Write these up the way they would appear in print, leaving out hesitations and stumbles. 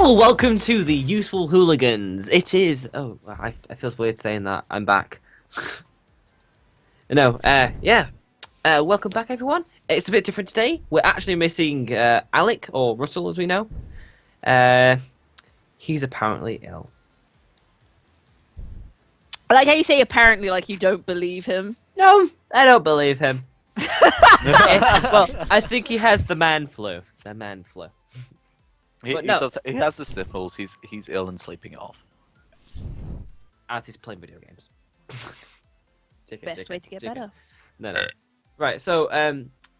Hello, welcome to the Useful Hooligans. It is. Oh, I feels weird saying that. I'm back. No, yeah. Welcome back, everyone. It's a bit different today. We're actually missing Alec, or Russell as we know. He's apparently ill. I like how you say apparently like you don't believe him. No, I don't believe him. Well, I think he has the man flu. The man flu. He has the sniffles. He's ill and sleeping it off. As he's playing video games. Best way to get better. No. Right, so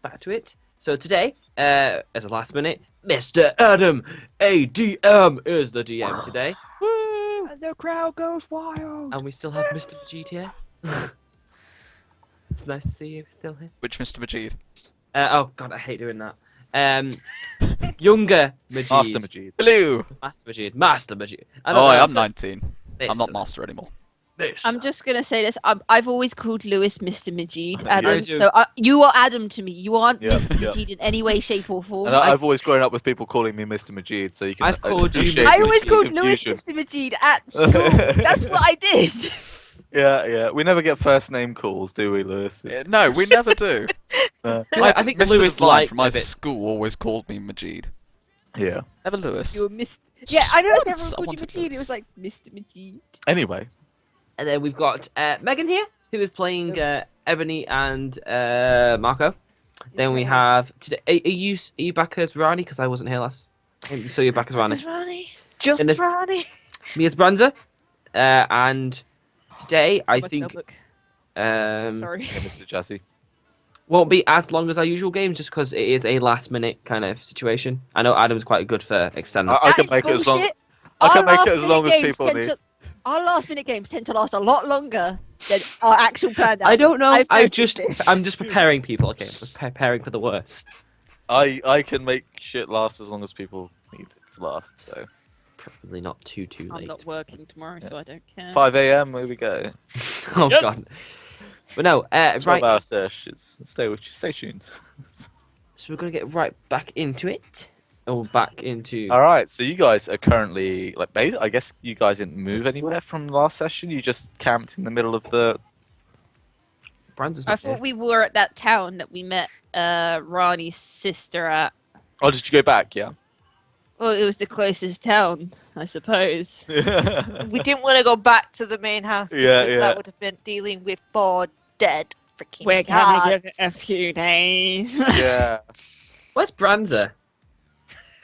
back to it. So today, as a last minute, Mr. Adam ADM is the DM today. Woo! And the crowd goes wild. And we still have Mr. Majid here. It's nice to see you still here. Which Mr. Majid? Oh god, I hate doing that. Younger Majid. Master Majid. Hello! Master Majid. I'm 19. I'm not master anymore. I'm just gonna say this. I've always called Lewis Mr. Majid. Yeah, Adam, do. so you are Adam to me. You aren't Yeah, Mr. yeah. Majid in any way, shape, or form. And I've always grown up with people calling me Mr. Majid, so you can. I've called you appreciate I the always called confusion. Lewis Mr. Majid at school. That's what I did. Yeah. We never get first name calls, do we, Lewis? No, we never do. I think Mr. Lewis Devine likes from my a bit. school always called me Majid. Yeah. Never Lewis. You were Mr. It's Yeah, just I know once everyone I called you wanted Majid. It Lewis. was like Mr. Majid. Anyway. And then we've got Megan here, who is playing Ebony and Marco. Then we have today. Are you back as Rani? Because I wasn't here last. So you're back as Rani. Just And this- Rani. Me as Branza. And today I My think spellbook. Yeah, Sorry. Mr. Jazzy. won't be as long as our usual games, just because it is a last minute kind of situation. I know Adam's quite good for extending. I That can is make it as long. bullshit. I can Our make it last as long minute as games people tend need. to- Our last minute games tend to last a lot longer than our actual plan. I don't know. I've noticed this. I'm just preparing people. Okay, I'm just preparing for the worst. I can make shit last as long as people need it to last. So Probably not too I'm late. not working tomorrow, so I don't care. 5 a.m. Here we go. Oh Yes. god. But no, right. 12-hour sessions. Stay tuned. So we're gonna get right back into it. Or back into. All right, so you guys are currently I guess you guys didn't move anywhere from last session. You just camped in the middle of the. Brands I thought we were at that town that we met Ronnie's sister at. Oh, did you go back? Yeah. Well, it was the closest town, I suppose. We didn't want to go back to the main house because Yeah, yeah. that would have been dealing with 4 dead freaking We're gonna give guards. it a few days. Yeah. Where's Branza?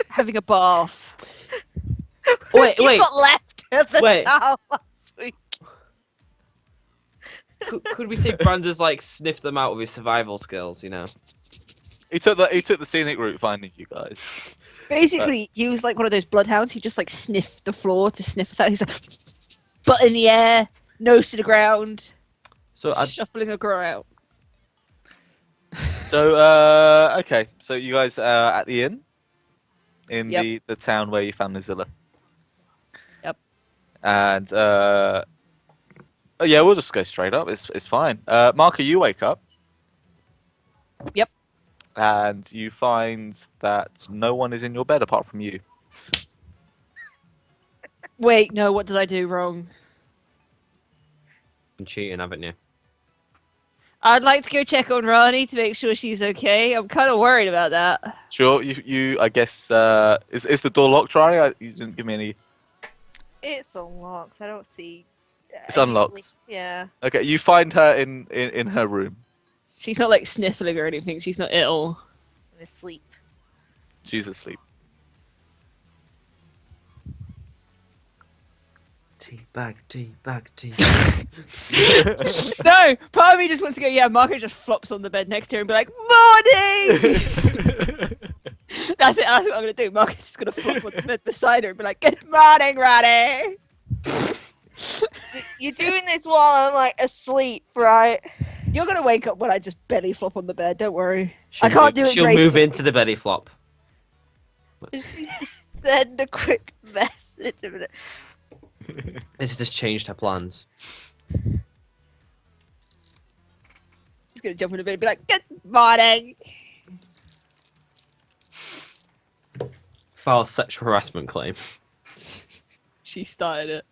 Having a bath. Wait, You wait. got left at the Wait. town last week. Could we say Branza's like sniffed them out with his survival skills? You know. He took the scenic route finding you guys. Basically, he was like one of those bloodhounds. He just like sniffed the floor to sniff us out. He's like, butt in the air, nose to the ground, So shuffling a girl out. So okay, so you guys are at the inn in Yep. the town where you found Nazilla. Yep. And oh, yeah, we'll just go straight up. It's fine. Marco, you wake up. Yep. And you find that no one is in your bed apart from you. Wait, no, what did I do wrong? been cheating, haven't you? I'd like to go check on Ronnie to make sure she's okay. I'm kind of worried about that. Sure, you I guess is the door locked, Ronnie? You didn't give me any. It's unlocked. I don't see. It's unlocked. Yeah. Okay, you find her in her room. She's not like sniffling or anything. She's not ill. I'm asleep. She's asleep. Teabag. No, part of me just wants to go, yeah, Marco just flops on the bed next to her and be like, morning! That's it, that's what I'm going to do. Marco's just going to flop on the bed beside her and be like, good morning, Ronnie! You're doing this while I'm like asleep, right? You're going to wake up when I just belly flop on the bed, don't worry. I can't do it She'll move gracefully. into the belly flop. I just need to send a quick message. A minute. This has just changed her plans. She's going to jump in the bed and be like, good morning! File sexual harassment claim. She started it.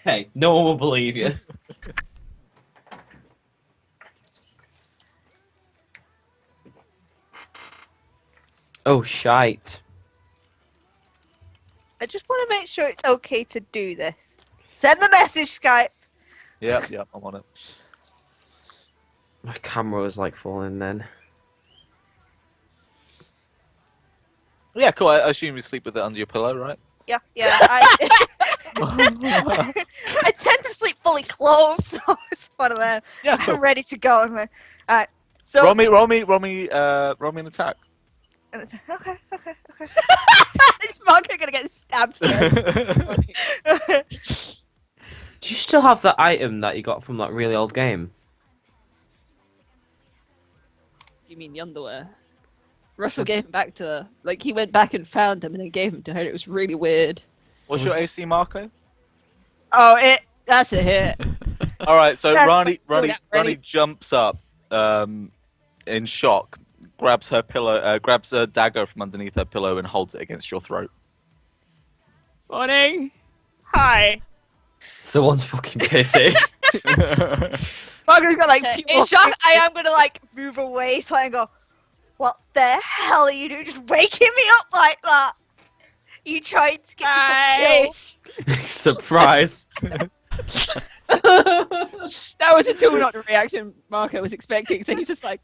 Hey, no one will believe you. Oh, shite. I just want to make sure it's okay to do this. Send the message, Skype. Yep, I'm on it. My camera was like falling then. Yeah, cool. I assume you sleep with it under your pillow, right? Yeah. I tend to sleep fully clothed, so it's one of them. Yeah, cool. I'm ready to go. I'm like, all right. So Roll me an attack. okay. Is Marco gonna get stabbed? Do you still have that item that you got from that really old game? You mean the underwear? Russell gave them back to her. Like, he went back and found them and then gave them to her. It was really weird. What's your AC, Marco? Oh, that's a hit. All right, so Yeah, Rani yeah, ready. jumps up in shock, grabs her pillow, grabs a dagger from underneath her pillow, and holds it against your throat. Morning. Hi. Someone's fucking pissy. Margaret's got like In pure shock, I am gonna like move away so I go, what the hell are you doing? Just waking me up like that? You tried to get Hi. yourself killed? Surprise. That was a tool, not the reaction Marco was expecting. So he's just like,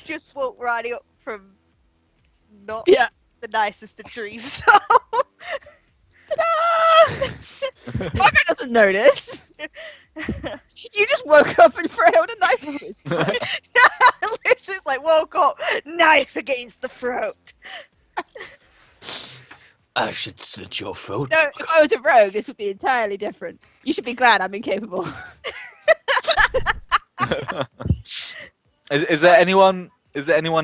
Just woke Ronnie up from not yeah. the nicest of dreams. Marco doesn't notice. You just woke up and held a knife. in his throat. Literally just like woke up, knife against the throat. I should slit your throat. No, if I was a rogue, this would be entirely different. You should be glad I'm incapable. Is there anyone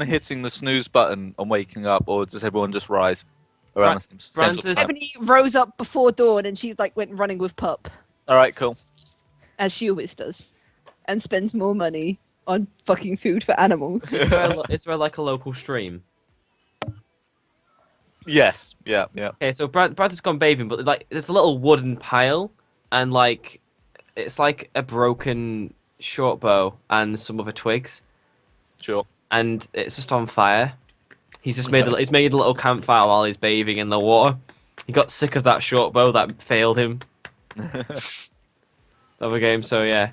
hitting the snooze button and waking up, or does everyone just rise around the same central Francis- time? Ebony rose up before dawn and she like went running with Pup, All right, cool. as she always does, and spends more money on fucking food for animals. Is there like a local stream? Yes, yeah. Okay, so Brad has gone bathing, but like there's a little wooden pile, and like it's like a broken short bow and some other twigs, Sure. and it's just on fire. He's just made he's made a little campfire while he's bathing in the water. He got sick of that short bow that failed him the other game, so yeah.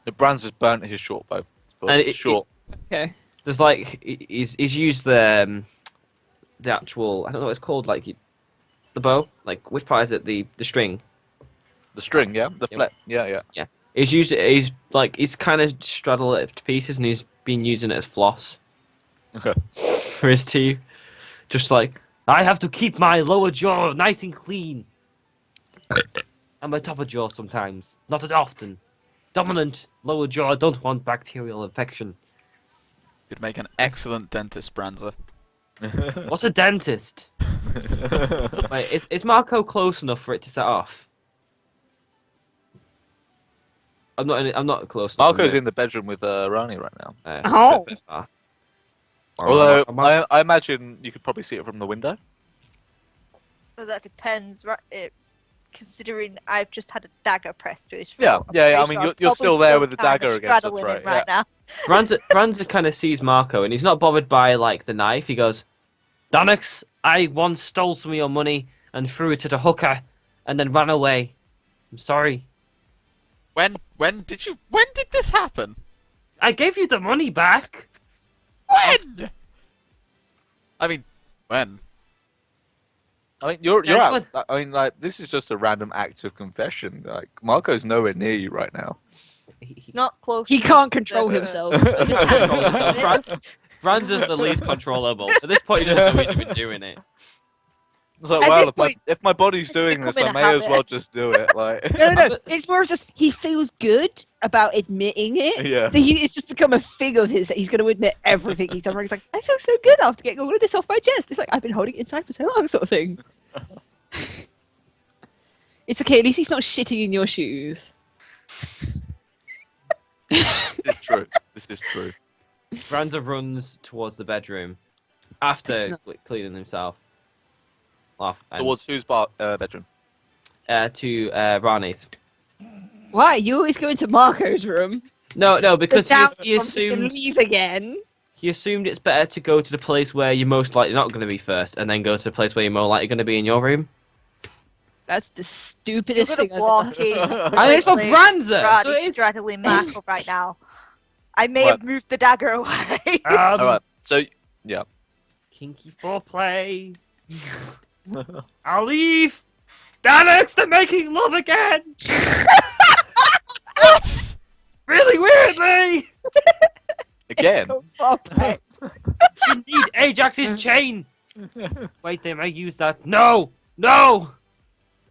The Brands just burnt his short bow. But And it's short. Okay. There's like he's used the actual, I don't know what it's called, like the bow. Like which part is it? The string. The string, yeah? The Yeah. flet. Yeah. He's used it. He's kind of straddled it to pieces, and he's been using it as floss Okay. for his teeth. Just like I have to keep my lower jaw nice and clean, and my upper jaw sometimes, not as often. Dominant lower jaw. I don't want bacterial infection. You'd make an excellent dentist, Branza. What's a dentist? Wait, is Marco close enough for it to set off? I'm not close enough. Marco's in the bedroom with Rani right now. Oh. Bit far. Although Mar- I imagine you could probably see it from the window. Well, that depends, right? Considering I've just had a dagger pressed to his throat. Yeah. I'm I pretty mean, sure you're I'm still probably there with the kinda dagger against the straddling throat. him right now. Branza kind of sees Marco, and he's not bothered by like the knife. He goes, "Danix, I once stole some of your money and threw it at a hooker, and then ran away. I'm sorry. When did this happen? I gave you the money back." When? I mean, when? I mean, you're Yeah, out. I mean, like, this is just a random act of confession. Like, Marco's nowhere near you right now. Not close. He enough can't to control the- himself. He just has to do it. Branza's the least controllable. At this point, he doesn't know he's even doing it. It's like, At well, this point- if my body's It's doing this, I becoming may a as habit. well just do it. Like, No. It's more just he feels good about admitting it. yeah. It's just become a thing of his that he's going to admit everything he's done wrong. He's like, I feel so good after getting all of this off my chest. It's like, I've been holding it inside for so long, sort of thing. It's okay, at least he's not shitting in your shoes. This is true. This is true. Ranza runs towards the bedroom after Excellent. cleaning himself. Towards whose bedroom? To Rani's. Why? You always go into Marco's room. No, because sit down he for something and assumed leave again. he assumed it's better to go to the place where you're most likely not going to be first, and then go to the place where you're more likely going to be in your room. That's the You're stupidest gonna thing I've walk ever in. heard. And it's for literally Branza, Rani so it's straddling Marco right now. I may What? have moved the dagger away. All right. So yeah. kinky foreplay. I'll leave. Danix, they're making love again. What? Really weirdly. Again. So proper. You need Ajax's chain. Wait, they may use that. No.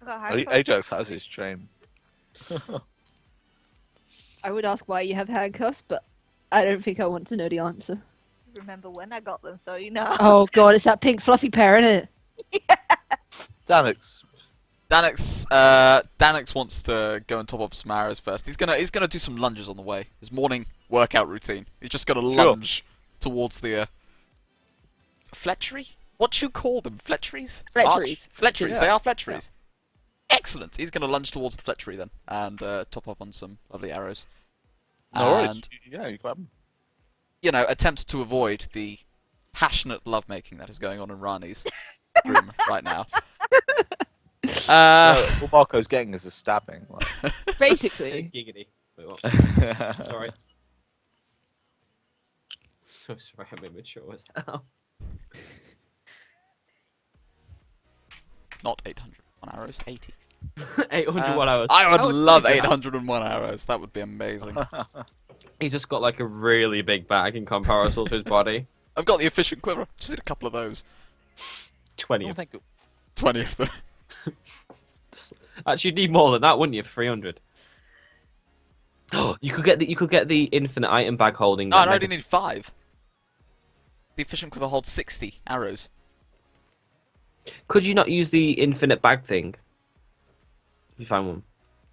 Ajax has his chain. I would ask why you have handcuffs, but I don't think I want to know the answer. Remember when I got them, so you know. Oh god, it's that pink fluffy pair, isn't it? Danix. Danix wants to go and top up some arrows first. He's gonna do some lunges on the way. His morning workout routine. He's just gonna lunge towards the fletchery. What you call them? Fletcheries? Fletcheries. Fletcheries. Yeah. They are fletcheries. Excellent. He's gonna lunge towards the fletchery then and top up on some lovely arrows. No worries. And Yeah, you grab him. attempts to avoid the passionate lovemaking that is going on in Rani's room right now. All Marco's getting is a stabbing. Basically. Giggity. Wait, what? Like. Sorry. So sorry, I'm immature as hell. Not 801 arrows, 80. 801 hours. I would love take that. 801 arrows. That would be amazing. He's just got like a really big bag in comparison to his body. I've got the efficient quiver. Just need a couple of those. 20 of them. 20 of them. Actually, you'd need more than that, wouldn't you, for 300? You could get the infinite item bag holding. No, I already need 5. The efficient quiver holds 60 arrows. Could you not use the infinite bag thing? If you find one.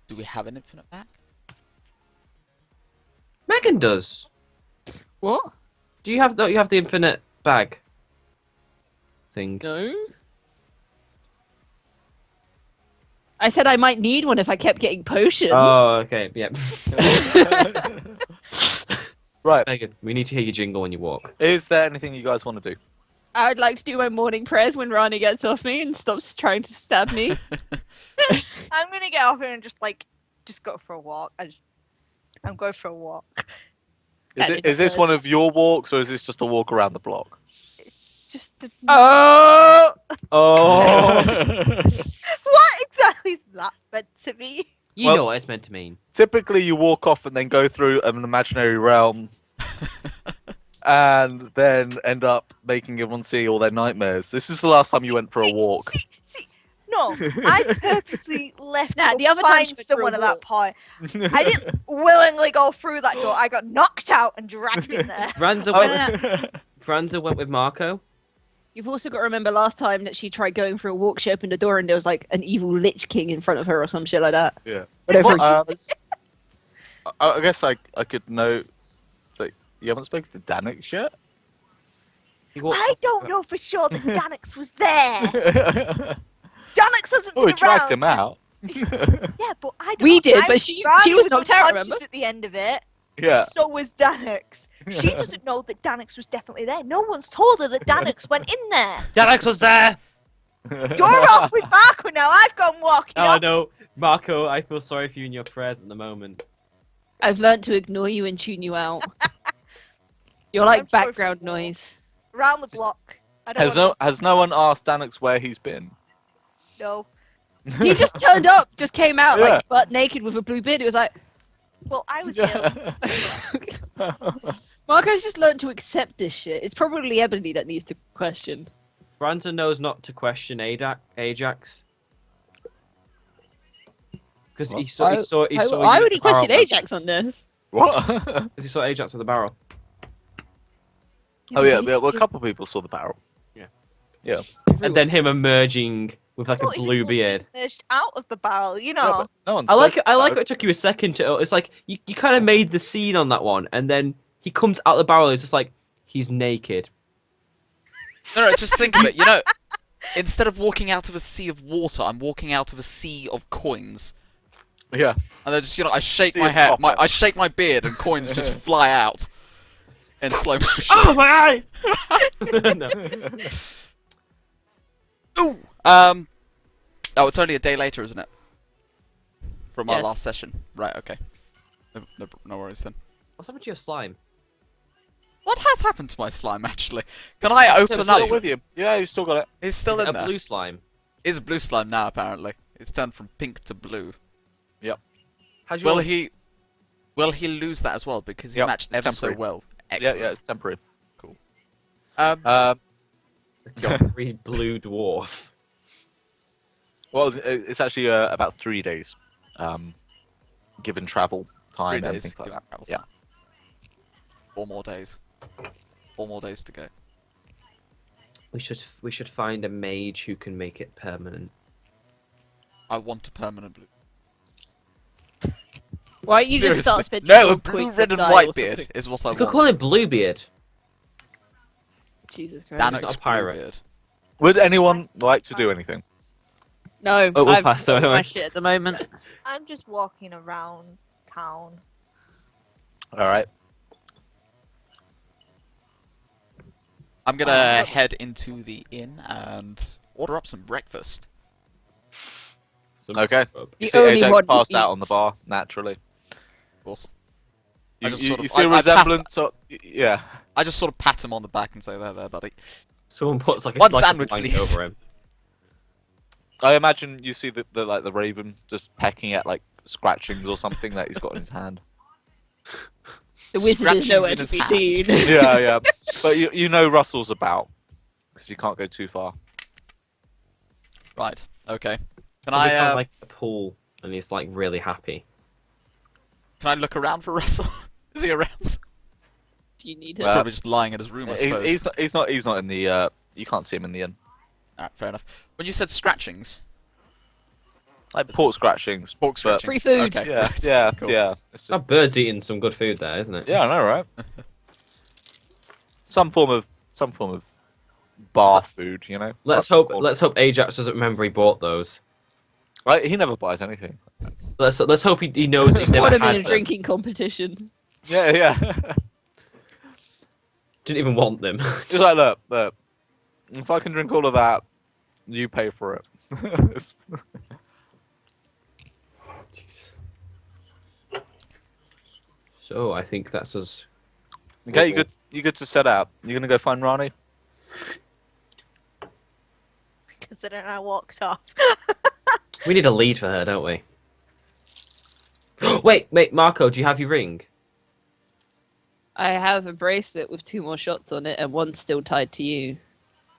Do we have an infinite back? Megan does. What? Do you have the infinite bag thing? No. I said I might need one if I kept getting potions. Oh, okay, yep. Right. Megan, we need to hear your jingle when you walk. Is there anything you guys want to do? I would like to do my morning prayers when Rani gets off me and stops trying to stab me. I'm gonna get off here and just go for a walk. I'm going for a walk. Is this one of your walks, or is this just a walk around the block? Just to... Oh! Oh, What exactly is that meant to be? you Well- know what it's meant to mean. Typically, you walk off and then go through an imaginary realm, and then end up making everyone see all their nightmares. This is the last time you went for a walk. See, no, I purposely left Nah, to the go other time find she went for a someone at that walk. point. I didn't willingly go through that door. I got knocked out and dragged in there. Franza went with Marco. You've also got to remember last time that she tried going for a walk, she opened a door and there was like an evil Lich King in front of her or some shit like that. Yeah. Whatever Well, it was. I guess I could know that you haven't spoken to Danix yet. He walked- I don't know for sure that Danix was there. Danix hasn't Oh, been we dragged around him out. Yeah, but I don't We know. did, but she was knocked out, unconscious remember? at the end of it. Yeah. So was Danix. She doesn't know that Danix was definitely there. No one's told her that Danix went in there. Alex was there. You're off with Marco now. I've gone walking Oh up. no, Marco, I feel sorry for you in your prayers at the moment. I've learned to ignore you and tune you out. You're like I'm sorry for background the walk. noise. Around the block. I don't Has no one asked Danix where he's been? know. He just turned up, just came out Yeah. like butt naked with a blue beard. It was like, Well, I was ill. Marco's just learned to accept this shit. It's probably Ebony that needs to question. Brandon knows not to question Ajax. Because he saw Why would he question Ajax on this? What? Because he saw Ajax with the barrel. Oh yeah, well, a couple of people saw the barrel. And then him emerging with like a Not even blue like beard. he's emerged out of the barrel, you Yeah, know. but no one's I like spoken it. I like about it took you a second to. It's like you kind of made the scene on that one, and then He comes out the barrel. It's just like he's naked. No, just think of it. You know, instead of walking out of a sea of water, I'm walking out of a sea of coins. Yeah. And I just, I shake Sea my of hair, copper. I shake my beard, and coins just fly out in slow motion. Oh my eye! No. Ooh. Oh, it's only a day later, isn't it? From our Yes. last session. Right. Okay. No worries then. What's happened to your slime? What has happened to my slime, actually? Can I It's open Still up? with you. Yeah, you still got it. It's still Is it in a there. blue slime? It's a blue slime now, apparently. It's turned from pink to blue. How's your Will he lose that as well? Because he Yep, matched it's ever so temporary. well. Excellent. Yeah, it's temporary. Um, temporary blue dwarf? Well, it's actually about 3 days, given travel 3 time and days. things like given that. travel Yeah. time. 4 more days. 4 more days to go. We should find a mage who can make it permanent. I want a permanent blue. Why don't you just start Seriously. spending No, a more blue, coins red, to and die or white beard something? is what I You could want. call him Bluebeard. Jesus Christ. not a Danek's pirate. Bluebeard. Would anyone like to do anything? No, Oh, we'll I've pass got that my way. shit at the moment. I'm just walking around town. All right. I'm gonna head into the inn and order up some breakfast. Okay. The You see only Ajax one who passed out on the eats. bar naturally. Of course. I You, just you, sort of- you see a I pat- resemblance? Yeah. I just sort of pat him on the back and say, there, buddy. Someone puts like a, One like sandwich, a blanket please. over him. I imagine you see the raven just pecking at like scratchings or something that he's got in his hand. The wizard Scratchings is nowhere in to his be hand. seen. Yeah, yeah. But you know Russell's about because you can't go too far. Right, okay. Can Probably I, found, like a pool, and he's like really happy. can I look around for Russell? Is he around? He's Do you need Well, it? probably just lying in his room, I suppose. He's not in the. You can't see him in the inn. Alright, fair enough. When you said scratchings, Like pork scratchings. pork but- scratchings. Free food. Okay, Yeah, right. yeah, Cool. yeah. It's just That bird's eating some good food there, isn't it? yeah, I know, right? some form of bar food, you know. Let's Like- hope Ajax doesn't remember he bought those. Right, he never buys anything. Let's hope he knows that he never Put had him in a them. drinking competition. Yeah, yeah. Didn't even want them. Just like look. If I can drink all of that, you pay for it. It's- So I think that's us. okay, you good? You good to set out? You gonna go find Rani? Considering I walked off. We need a lead for her, don't we? Wait, Marco, do you have your ring? I have a bracelet with 2 more shots on it, and one's still tied to you.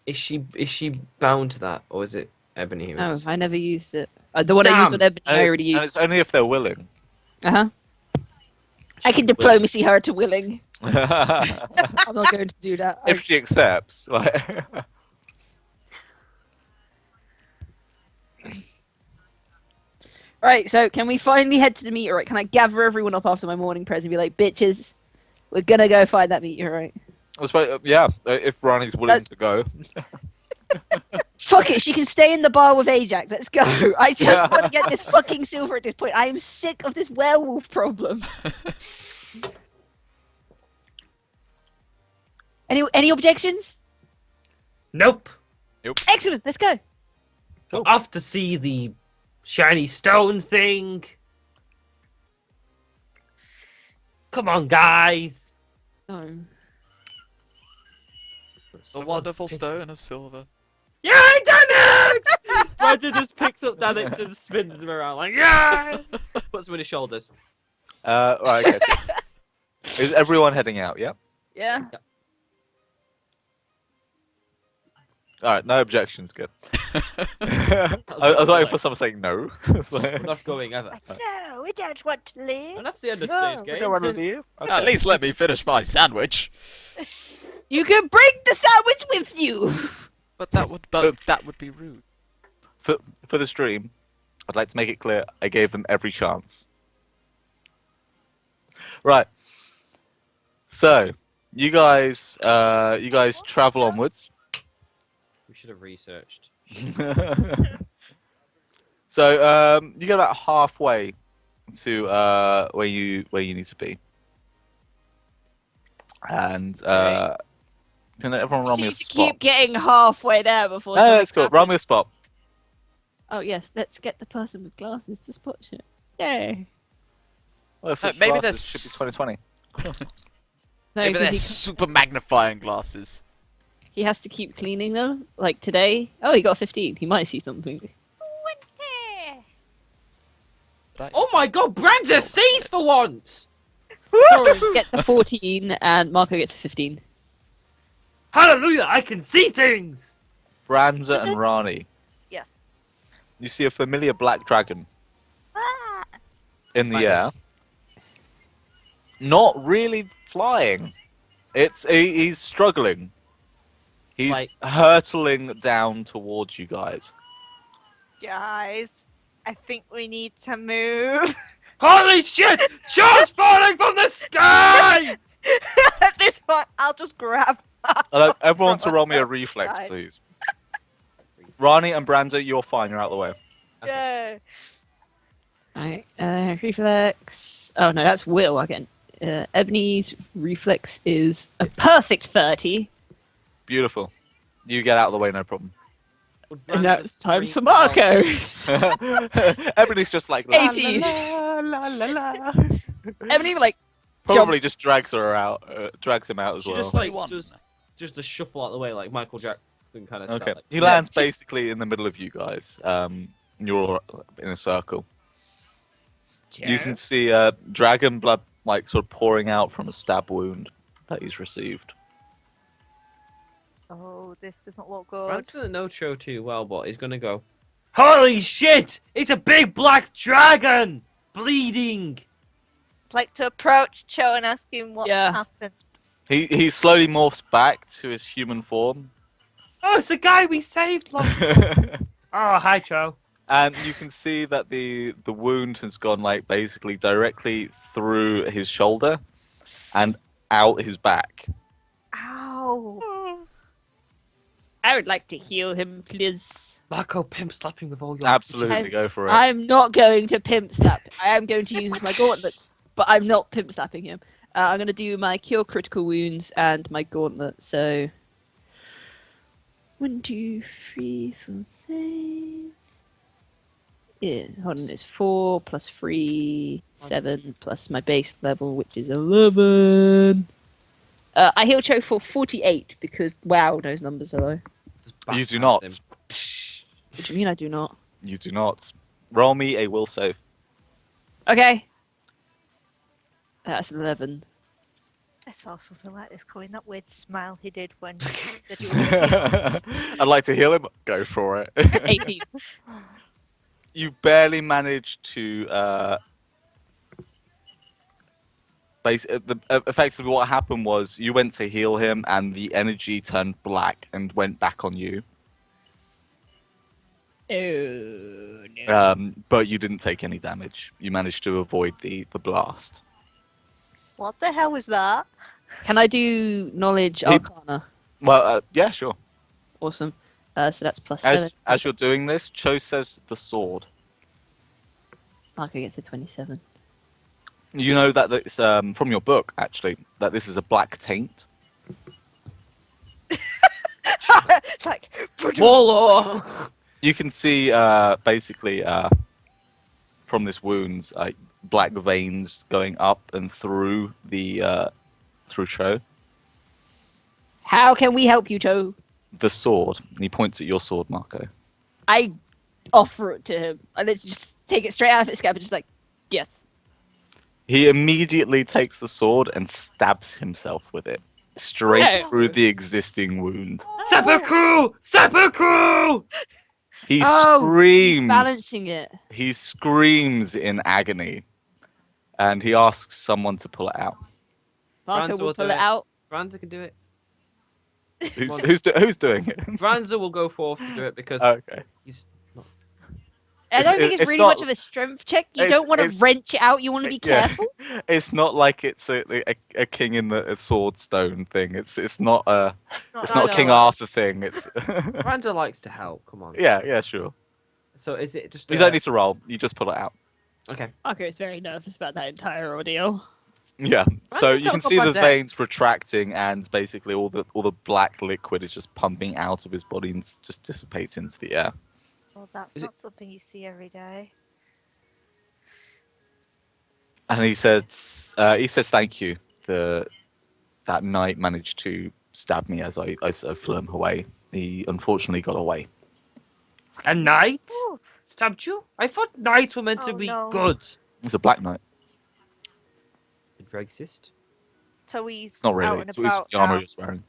Is she bound to that, or is it Ebony? who No, is? I never used it. The one I used on Ebony, I already And used. it's only if they're willing. Uh-huh. I can diplomacy her to willing. if I'm not going to do that. she accepts, like. Right, so can we finally head to the meteorite? Can I gather everyone up after my morning prayers and be like, bitches, we're gonna go find that meteorite? I suppose, yeah, if Rani's willing to go. Fuck it, she can stay in the bar with Ajax. Let's go. I just Yeah. want to get this fucking silver at this point. I am sick of this werewolf problem. Any objections? Nope. Excellent, let's go. Off to see the shiny stone thing. Come on, guys. Oh. The wonderful stone of silver. Yeah, I done it! Roger just picks up Danix and spins him around like, yeah! Puts him on his shoulders. Right, okay. So is everyone heading out? Yeah. Yeah. All right, no objections. Good. I was waiting for someone saying no. It's We're like, not going ever. No, we don't want to leave. And that's the end of no, today's we game. don't want to leave. At least let me finish my sandwich. You can bring the sandwich with you. But that would be rude. For the stream, I'd like to make it clear I gave them every chance. Right. So, you guys travel onwards. We should have researched. So, you get about halfway to where you need to be, and can everyone roll me You a seem to spot? keep getting halfway there before. No, something that's cool. Roll me a happens. spot. Oh yes, let's get the person with glasses to spot shit. Yay! Well, if it's Maybe glasses, there's- should be 2020. No, Maybe they're 'cause super magnifying glasses. he has to keep cleaning them. Like today. Oh, he got a 15. He might see something. Oh my god, Brandon sees for once! Sorry, gets a 14 and Marco gets a 15. Hallelujah, I can see things! Branza and Rani, Yes. you see a familiar black dragon Ah. in the Right. air. Not really flying. He's struggling. He's Like- hurtling down towards you guys. Guys, I think we need to move. Holy shit! Shaw's falling from the sky! At this point, I'll just grab. I'd like everyone to From roll me a outside. reflex, please. Rani and Branza, you're fine. You're out of the way. Okay. Yeah. Right, reflex. Oh no, that's Will again. Ebony's reflex is a perfect 30. Beautiful. You get out of the way, no problem. Would And Brandon now it's time scream for out? Marco's. Everybody's just like la, 80s. la, la, la, la. Ebony like Probably just drags her out, drags him out as She well. just like 21. just a shuffle out the way like Michael Jackson kind of Okay, stuff. he lands basically in the middle of you guys. You're all in a circle. You can see dragon blood like sort of pouring out from a stab wound that he's received. Oh, this doesn't look good. Brandon doesn't know Cho too well, but he's gonna go. Holy shit! It's a big black dragon! Bleeding! I'd like to approach Cho and ask him what Yeah. happened. He slowly morphs back to his human form. Oh, it's the guy we saved long. Oh, hi, Cho. And you can see that the wound has gone like basically directly through his shoulder and out his back. Ow. I would like to heal him, please. Marco pimp slapping with all your Absolutely, go for it. I'm not going to pimp slap. I am going to use my gauntlets, but I'm not pimp slapping him. I'm going to do my cure critical wounds and my gauntlet. So 1, 2, 3, 4, 5. Yeah, hold on. It's 4 plus 3, 7 plus my base level, which is 11. I heal Cho for 48 because WoW knows numbers are low. You do not. What do you mean I do not? You do not. Roll me a will save. Okay. That's 11. I saw something like this coming. That weird smile he did when he said he was gonna heal. I'd like to heal him. Go for it. 18. You barely managed to. Effectively, what happened was you went to heal him, and the energy turned black and went back on you. Oh, no. But you didn't take any damage. You managed to avoid the blast. What the hell was that? Can I do knowledge arcana? Well, yeah, sure. Awesome. So that's plus 7. As you're doing this, Cho says the sword. Marco gets a 27. You know that it's from your book, actually, that this is a black taint. It's like, Molo! You can see basically from this wounds black veins going up and through the through Cho. How can we help you, Joe? The sword. And he points at your sword, Marco. I offer it to him. I literally just take it straight out of its scab and just like, yes. He immediately takes the sword and stabs himself with it, straight No. through the existing wound. Seppuku! Seppuku! He Oh, screams. He's balancing it. He screams in agony, and he asks someone to pull it out. Marco Franz will will pull do it it. out. Franza can do it. Who's doing it? Franza will go forth to do it because Okay. he's not. I don't think it's it's really not- much of a strength check. You it's- don't want to it's- wrench it out. You want to be Yeah. careful. It's not like it's a king in the sword stone thing. It's not a Not I a know, King like- Arthur thing. It's Branda likes to help. Come on. yeah, sure. So is it just? You don't need to roll. You just pull it out. Okay. Parker is very nervous about that entire ordeal. Yeah. So just you got can a see couple the of veins decks. retracting, and basically all the black liquid is just pumping out of his body and just dissipates into the air. Well, that's Is it- not something you see every day. And he says thank you. That knight managed to stab me as I sort of flew him away. He unfortunately got away. A knight Ooh, stabbed you? I thought knights were meant to Oh, be no. good. It's a black knight. Racist. so he's It's not out really. and It's about the armor now. you're wearing.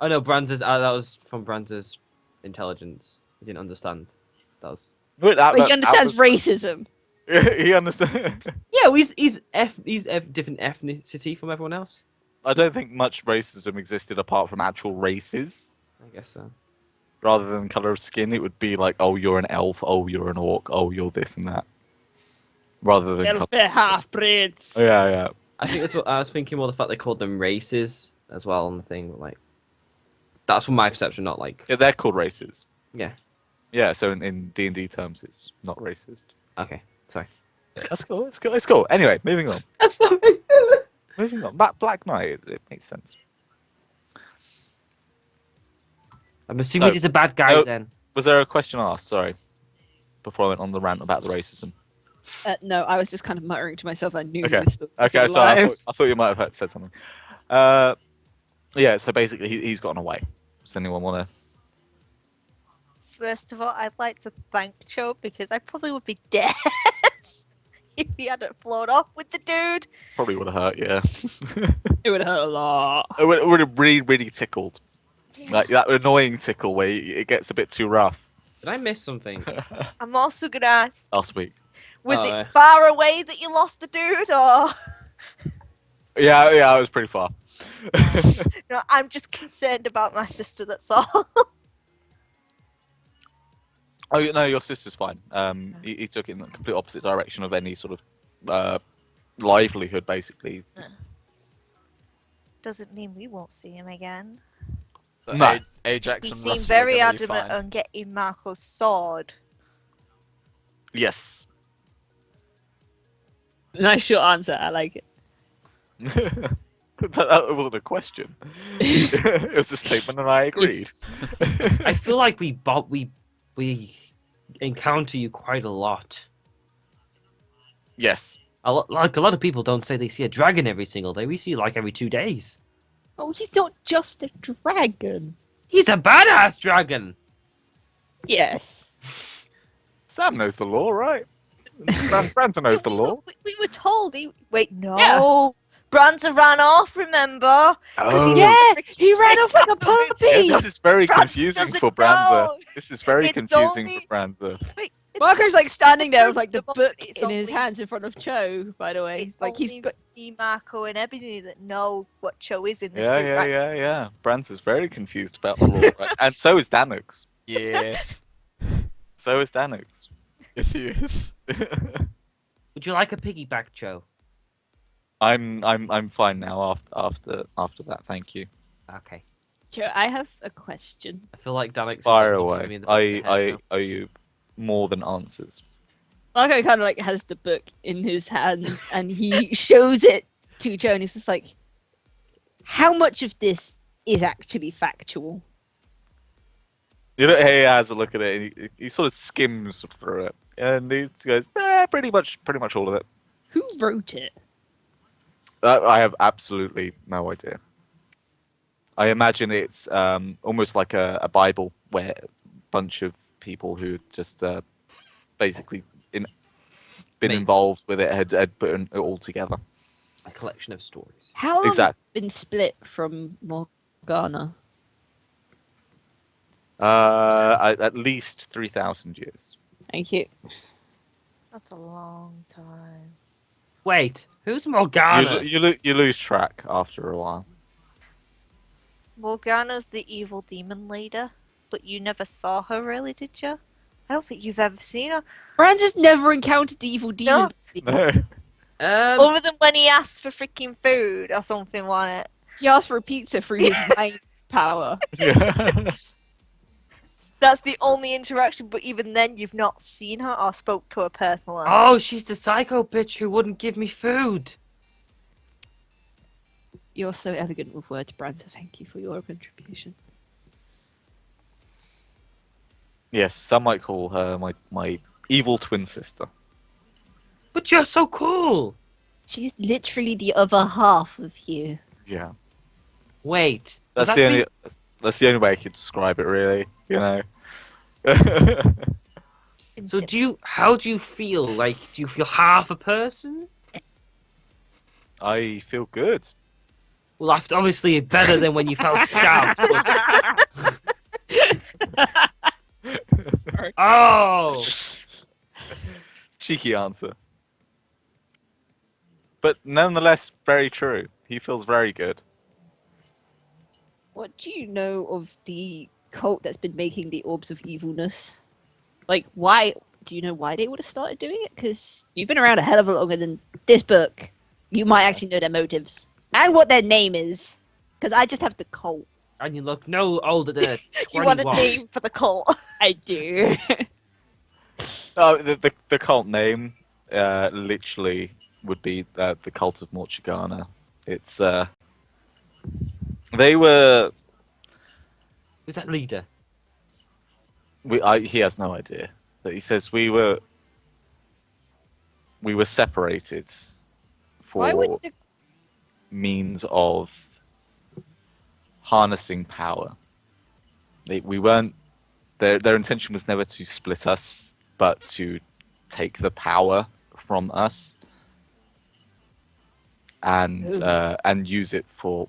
Oh no, Brands' that was from Brands' intelligence. He didn't understand. That was. But But he understands racism. he understands. Yeah, well, he's different ethnicity from everyone else. I don't think much racism existed apart from actual races. I guess so. Rather than color of skin, it would be like, oh, you're an elf, oh, you're an orc, oh, you're this and that. Rather than Elf colour of skin. half-breeds. Yeah, yeah. I think that's what I was thinking more the fact they called them races as well on the thing. But like, that's from my perception, not like. Yeah, they're called races. Yeah. Yeah, so in D&D terms, it's not racist. Okay. Sorry. That's cool, it's cool. Anyway, moving on. I'm sorry. Moving on. Black Knight, it makes sense. I'm assuming So- he's a bad guy Oh. then. Was there a question asked? Sorry. Before I went on the rant about the racism. No, I was just kind of muttering to myself. I knew Okay. he was still Okay, fucking so I alive. thought you might have said something. Yeah, so basically he's gotten away. Does anyone want to... First of all, I'd like to thank Cho because I probably would be dead if he hadn't flown off with the dude. Probably would have hurt, yeah. It would hurt a lot. It would have really, really tickled. Like that annoying tickle where it gets a bit too rough. Did I miss something? I'm also gonna ask, Last week. was Oh, it far away that you lost the dude, or Yeah, I was pretty far. no? I'm just concerned about my sister. That's all. Oh no, your sister's fine. He took it in the complete opposite direction of any sort of livelihood, basically. Doesn't mean we won't see him again. But No. Ajax He and seemed Russell are very gonna be adamant fine. on getting Marco's sword. Yes. Nice short answer. I like it. That wasn't a question. It was a statement, and I agreed. I feel like we encounter you quite a lot. Yes. Like a lot of people don't say they see a dragon every single day. We see like every 2 days. Oh, he's not just a dragon. He's a badass dragon. Yes. Sam knows the law, right? Branson knows the law. We were told he. Wait, no. Branza ran off. Remember? Oh. Yeah, he ran off like a puppy. Yes, this is very Branson confusing doesn't for Branza. know. This is very It's confusing only- for Branza. Wait, it's Marco's like standing there with like the the book it's in his only- hands in front of Cho. By the way, It's like he's only got. me, Marco, and Ebony that know what Cho is in this Yeah, group, yeah, right? yeah. Branza's very confused about the law, right? And so is Danux. Yes. So is Danux. Yes, he is. Would you like a piggyback, Joe? I'm fine now after that. Thank you. Okay. Cho, I have a question. I feel like Danix is Fire like, looking me away. in the back of the head I now. owe you more than answers. Marco kind of like has the book in his hands and he shows it to Cho, and he's just like, "How much of this is actually factual?" You know, he has a look at it. And he sort of skims through it, and he goes, pretty much all of it." Who wrote it? I have absolutely no idea. I imagine it's almost like a Bible where a bunch of people who just basically been Made- involved with it had put it all together. A collection of stories. How long Exact- has it been split from Morgana? At least 3,000 years. Thank you. That's a long time. Wait, who's Morgana? You lose track after a while. Morgana's the evil demon leader, but you never saw her really, did you? I don't think you've ever seen her. Brands has never encountered evil demons. No. Other than when he asked for freaking food or something, wasn't it? He asked for a pizza through his mind power. Yeah. That's the only interaction, but even then you've not seen her or spoke to her personally. Oh, she's the psycho bitch who wouldn't give me food. You're so elegant with words, Brand, so thank you for your contribution. Yes, some might call her my evil twin sister. But you're so cool. She's literally the other half of you. Yeah. Wait. does That's that the mean- only way I could describe it, really. You know. So how do you feel? Like, do you feel half a person? I feel good. Well, that's obviously better than when you felt stabbed. But... Sorry. Oh! Cheeky answer. But nonetheless, very true. He feels very good. What do you know of the cult that's been making the orbs of evilness? Like, why? Do you know why they would have started doing it? Because you've been around a hell of a lot longer than this book. You might actually know their motives and what their name is. Because I just have the cult. And you look no older than a 21. You want a name for the cult? I do. Oh, the cult name, literally would be the Cult of Morchigana. It's they were. Who's that leader? He has no idea, but he says we were separated Why for would the... means of harnessing power. We weren't. Their intention was never to split us, but to take the power from us and use it for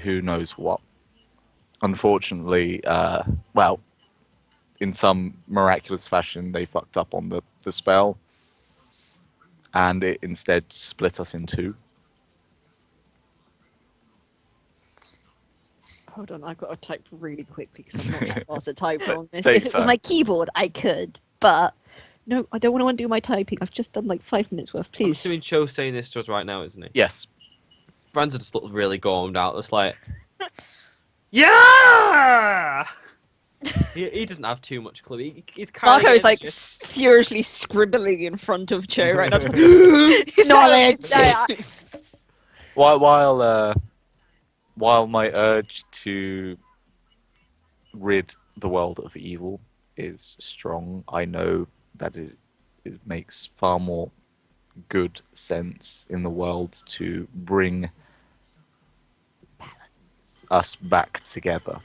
who knows what. Unfortunately, well, in some miraculous fashion, they fucked up on the spell, and it instead split us in two. Hold on, I've got to type really quickly because I'm not that fast at typing on this. Take If it was time. my keyboard, I could, but no, I don't want to undo my typing. I've just done like 5 minutes worth, I'm please. assuming Cho's saying this to us right now, isn't he? Yes. Brandon just looks really gormed out. It's like, yeah. He doesn't have too much clue. He's kind Marco is like furiously scribbling in front of Cho right now. Just like, He's knowledge. While my urge to rid the world of evil is strong, I know that it makes far more good sense in the world to bring us back together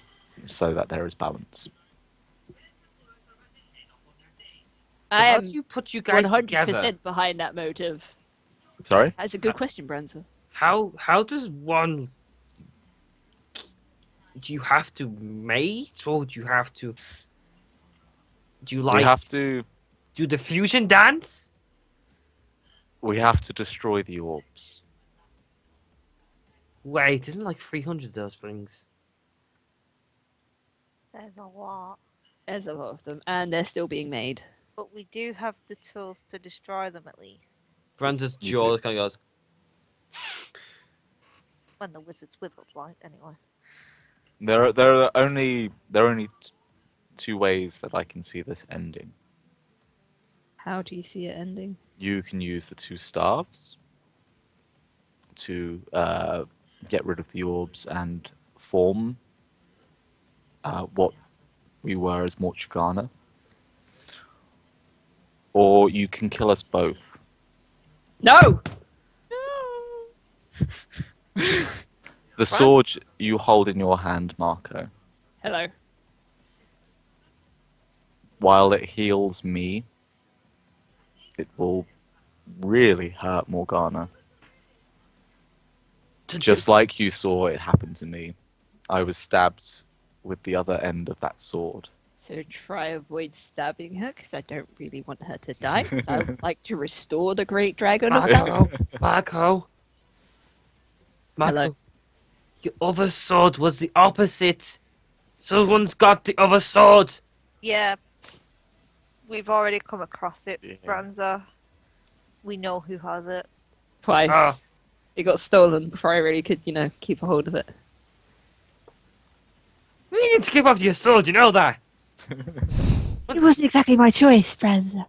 so that there is balance. I How am do you put you guys 100% together? behind that motive. Sorry? That's a good question, Branson. How does one? Do you have to mate, or do you have to? Do you like We have to do the fusion dance? destroy the orbs. Wait, isn't like 300 of those things? There's a lot. There's a lot of them, and they're still being made. But we do have the tools to destroy them at least. Brandon's You jaw do. kind of goes. When the wizard swivels like, anyway. There are only two ways that I can see this ending. How do you see it ending? You can use the two staves to get rid of the orbs and form what we were as Morchigana. Or you can kill us both. No! The sword you hold in your hand, Marco, Hello. while it heals me, it will really hurt Morgana. Just like you saw it happen to me. I was stabbed with the other end of that sword. So try avoid stabbing her, because I don't really want her to die. 'Cause I would like to restore the Great Dragon of Hell. Marco. Hello. Your other sword was the opposite. Someone's got the other sword. Yeah. We've already come across it, Yeah. Branza. We know who has it. Twice. Ah. It got stolen before I really could, keep a hold of it. You need to keep off your sword, you know that. It wasn't exactly my choice, Brenda.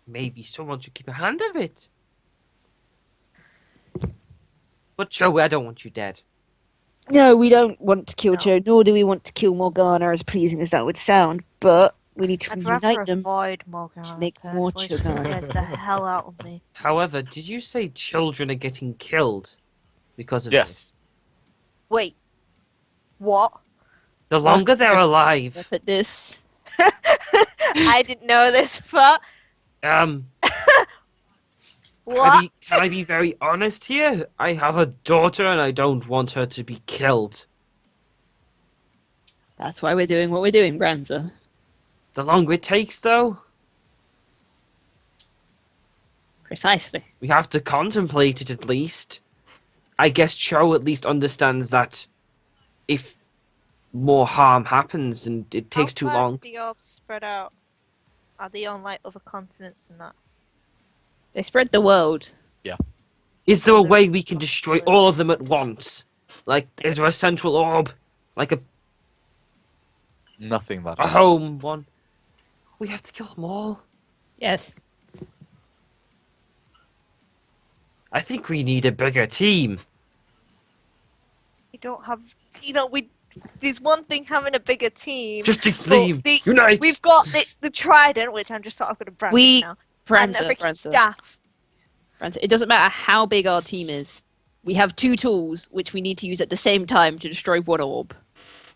Maybe someone should keep a hand of it. But Joe, I don't want you dead. No, we don't want to kill No. Joe, nor do we want to kill Morgana, as pleasing as that would sound. But we need to I'd rather reunite them. avoid Morgana to make more personally. She children. scares the hell out of me. However, did you say children are getting killed because of Yes. this? Wait. What? The longer they're alive, Up at this. I didn't know this, but can what? I be very honest here? I have a daughter and I don't want her to be killed. That's why we're doing what we're doing, Branza. The longer it takes, though, Precisely. we have to contemplate it at least. I guess Cho at least understands that if more harm happens and it takes too How far long. do the orbs spread out? Are they on like other continents and that? They spread the world. Is there a way we can destroy all of them at once? Like, is there a central orb? Like a Nothing that. home one? We have to kill them all. Yes. I think we need a bigger team. We don't have. There's one thing having a bigger team. Just a but team. Unite! We've got the trident, which I'm just sort of going to brand now, and the freaking staff. Branza, it doesn't matter how big our team is. We have 2 tools which we need to use at the same time to destroy one orb.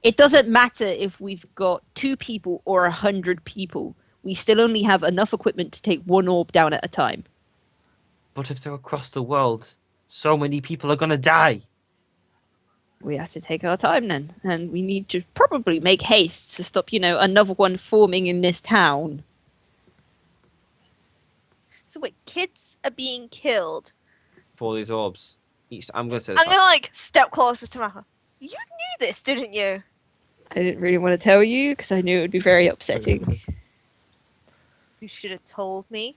It doesn't matter if we've got 2 people or 100 people. We still only have enough equipment to take one orb down at a time. But if they're across the world, so many people are gonna die. We have to take our time then, and we need to probably make haste to stop, another one forming in this town. So wait, kids are being killed. For these orbs. I'm gonna say I'm this. gonna step closer to Mako. You knew this, didn't you? I didn't really want to tell you because I knew it would be very upsetting. You should have told me.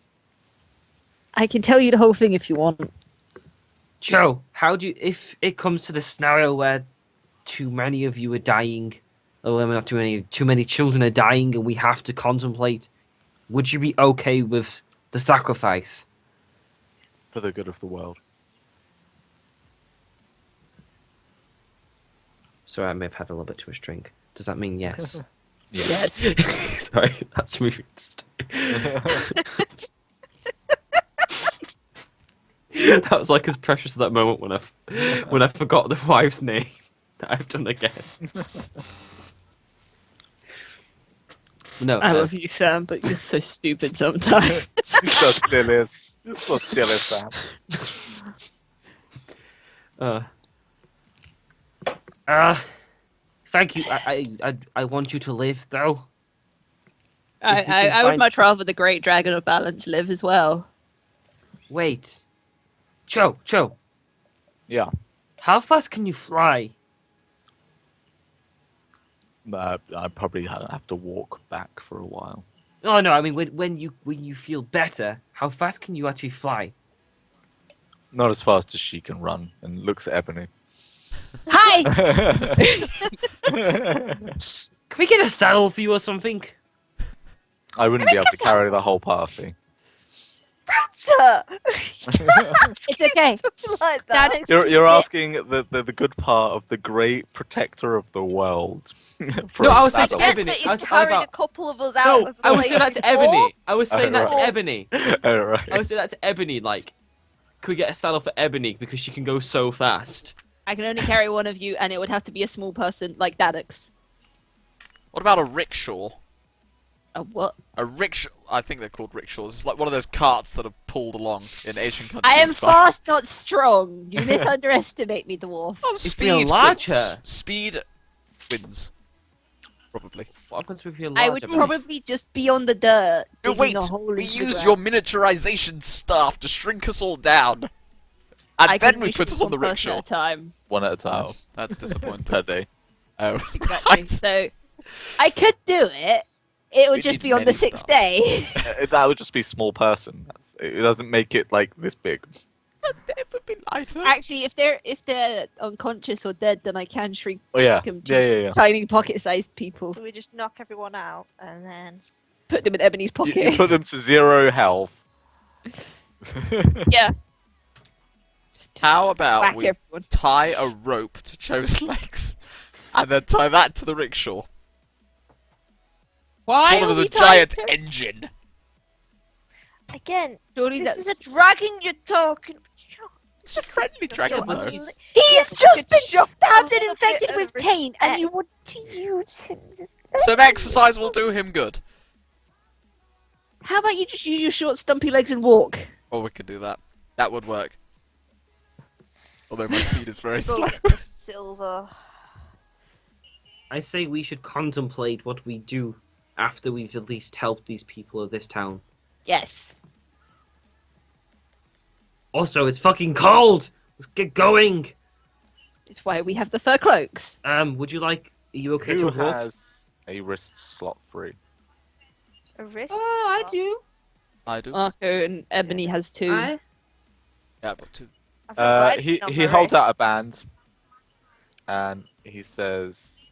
I can tell you the whole thing if you want. Joe, how do you, if it comes to the scenario where too many of you are dying, or not too many children are dying and we have to contemplate, would you be okay with the sacrifice? For the good of the world. Sorry, I may have had a little bit too much drink. Does that mean yes? Yes. Sorry, that's moving. That was like as precious as that moment when I forgot the wife's name that I've done again. No, I love you, Sam, but you're so stupid sometimes. You're so silly. You're so silly, Sam. Thank you. I want you to live though. I would much rather the Great Dragon of Balance live as well. Wait, Cho, Yeah. how fast can you fly? I probably have to walk back for a while. Oh no, I mean when you feel better, how fast can you actually fly? Not as fast as she can run, and looks at Ebony. Hi! Can we get a saddle for you or something? I wouldn't be able to carry the whole party. Branza! It's okay. Something like that. You're asking the good part of the great protector of the world. For No, a I was saying saddle. Get Ebony. that I he's was carried about- a couple of us out No, of the I was place saying that to before. Ebony. I was saying that to right. Ebony. Oh, right. I was saying that to Ebony. Like, can we get a saddle for Ebony because she can go so fast? I can only carry one of you, and it would have to be a small person like Daddux. What about a rickshaw? A what? A rickshaw. I think they're called rickshaws. It's like one of those carts that are pulled along in Asian countries. I am by- fast, not strong. You misunderestimate me, dwarf. Oh, If we speed enlarge wins. her. Speed wins. Probably. What happens if you I enlarge would Ebony? probably just be on the dirt. No, digging wait! a hole We into the use ground. your miniaturization staff to shrink us all down. I And can then we only put shoot us on the one person rickshaw. at a time. One at a time. Oh, that's disappointing. Per day. Oh, Exactly. right. So I could do it It would We just need be on the many 6th stars. day. That would just be small person. It doesn't make it like this big. It would be lighter. Actually, if they're unconscious or dead, then I can shrink Oh yeah, them to yeah. tiny pocket-sized people. So we just knock everyone out and then. Put them in Ebony's pocket. You put them to 0 health. Yeah. Just How about whack we everyone. tie a rope to Joe's legs, and then tie that to the rickshaw, Why sort of are as a we tying giant to- engine. Again, Surely this that's... is a dragon you're talking. It's a friendly dragon, Show a though. li- He's Yeah, just should been show a stabbed and little bit infected of with pain, and you respect. want to use him. Some exercise will do him good. How about you just use your short, stumpy legs and walk? Oh, we could do that. That would work. Although my speed is very Go slow. get the silver. I say we should contemplate what we do after we've at least helped these people of this town. Yes. Also, it's fucking cold! Let's get going! It's why we have the fur cloaks. Would you like... Are you okay Who to walk? has a wrist slot free? A wrist. Oh, I do. I do. Marco and Ebony has 2. I... Yeah, I've got 2. I've not got anything on He my holds out a wrist. band, and he says,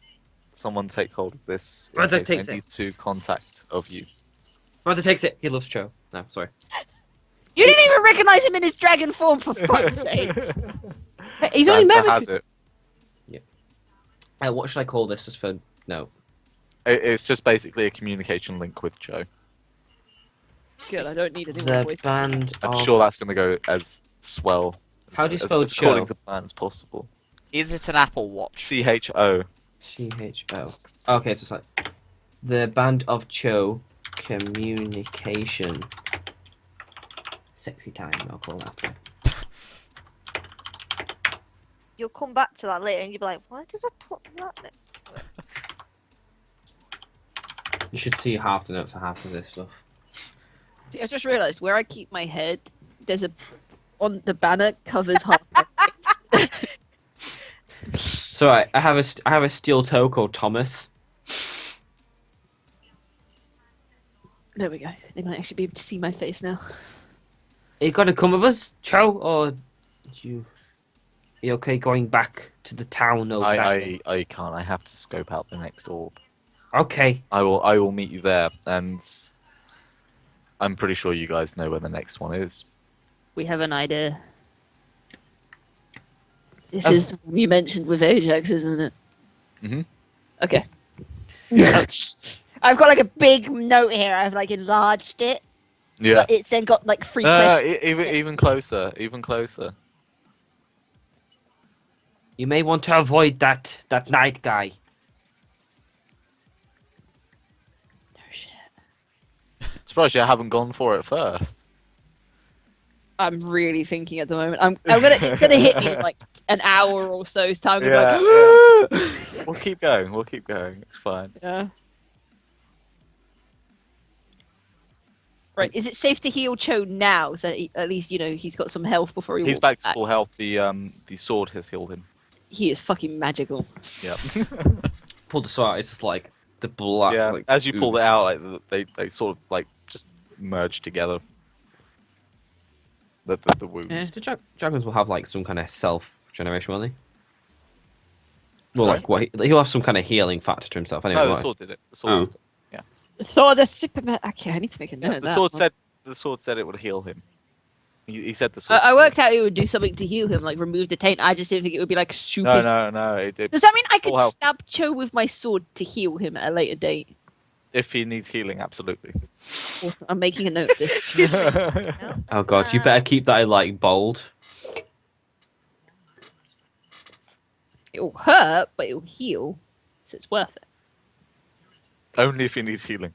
"Someone take hold of this. in Brother case takes I it. need to contact of you." Brother takes it. He loves Cho. No, sorry. You didn't even recognize him in his dragon form, for fuck's sake. Hey, he's only Santa met has with... it. What should I call this just for... No. It's just basically a communication link with Joe. Good, I don't need any more The voices. band I'm of... sure that's going to go as swell. How do you as, spell as according Joe? to plan as possible? Is it an Apple Watch? CHO. CHO. Okay, so it's like... The Band of Cho Communication. Sexy time, I'll call that. You'll come back to that later and you'll be like, why did I put that next to it? You should see half the notes for half of this stuff. See, I just realised where I keep my head, there's a... On the banner covers half my face. So I have a steel toe called Thomas. There we go. They might actually be able to see my face now. Are you gonna come with us, Cho, or you okay going back to the town? Or I can't. I have to scope out the next orb. Okay. I will meet you there, and I'm pretty sure you guys know where the next one is. We have an idea. This Oh. is the one you mentioned with Ajax, isn't it? Mhm. Okay. I've got like a big note here. I've like enlarged it. Yeah. But it's then got like 3 No, questions. even closer. Even closer. You may want to avoid that night guy. Oh, shit. Surprised you haven't gone for it first. I'm really thinking at the moment. It's gonna hit me in like an hour or so's time. Yeah. Like, We'll keep going. We'll keep going. It's fine. yeah. Right, is it safe to heal Cho now? So at least he's got some health before he He's walks back to full health. The sword has healed him. He is fucking magical. Yep. Pull the sword. It's just like the blood. Yeah. Like, As you pull it ooze. out, like they sort of like just merge together. The wounds. Yeah. So dragons will have like some kind of self-generation, won't they? Well, Sorry? like what? He'll have some kind of healing factor to himself. Anyway, No, the won't he? sword did it. The sword. So the super. Okay, I need to make a note of The that. sword said it would heal him. He said the sword. I worked out it would do something to heal him, like remove the taint. I just didn't think it would be like super. No. It did. Does that mean I could Full health. stab Cho with my sword to heal him at a later date? If he needs healing, absolutely. I'm making a note of this. No. Oh god, you better keep that in like bold. It'll hurt, but it'll heal, so it's worth it. Only if he needs healing.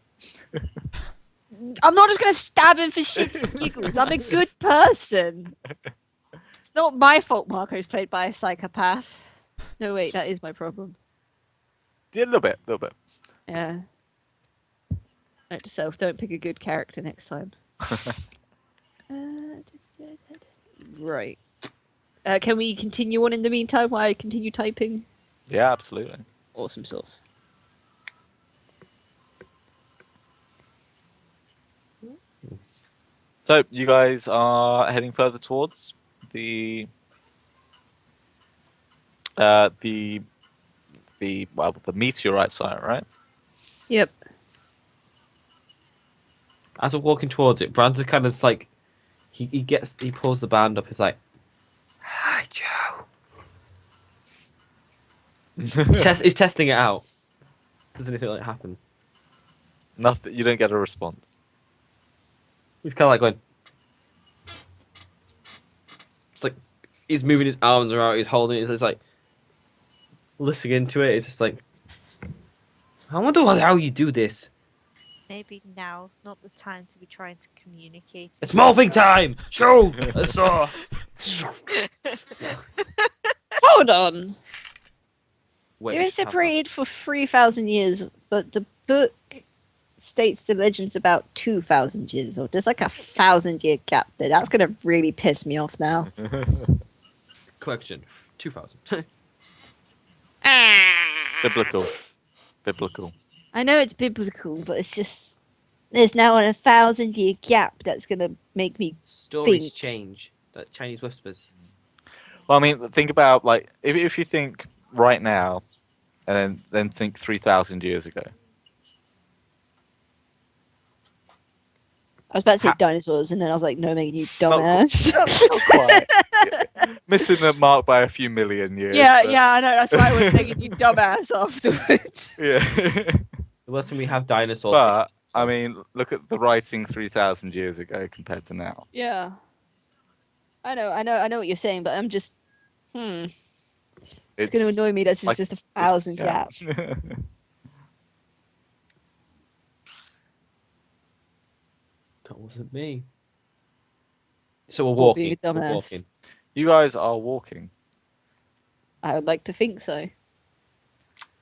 I'm not just gonna stab him for shits and giggles. I'm a good person. It's not my fault Marco's played by a psychopath. No, wait, that is my problem. Yeah, a little bit. Yeah. Note to self, don't pick a good character next time. Right. Can we continue on in the meantime while I continue typing? Yeah, absolutely. Awesome sauce. So you guys are heading further towards the the the meteorite site, right? Yep. As we're walking towards it, Brand's kind of just like he pulls the band up. He's like, "Hi, Joe." He's testing it out. Does anything like happen? Nothing. You don't get a response. He's kind of like going. It's like he's moving his arms around. He's holding it. It's like listening into it. It's just like, I wonder how you do this. Maybe now's not the time to be trying to communicate. It's morphing time. Show. I saw. Hold on. Wait, They've we been should have that. separated for 3,000 years, but the book states the legend's about 2,000 years old. There's like a 1,000-year gap there. That's gonna really piss me off now. Correction. 2000. Biblical. Biblical. I know it's biblical, but it's just there's now a 1,000-year gap that's gonna make me Stories think. change. That Chinese whispers. Well, I mean, think about like if you think right now, and then think 3,000 years ago. I was about to say dinosaurs, and then I was like, no, Megan, you Not dumbass. Not quite. Missing the mark by a few million years. yeah, but- yeah, I know. That's why I was Megan, you dumbass afterwards. Yeah. The worst when we have dinosaurs. But I mean, look at the writing 3,000 years ago compared to now. Yeah. I know what you're saying, but I'm just, it's going to annoy me that it's like- just a 1,000 gap. That wasn't me. So we're Or being walking. a We're dumbass. walking. You guys are walking. I would like to think so.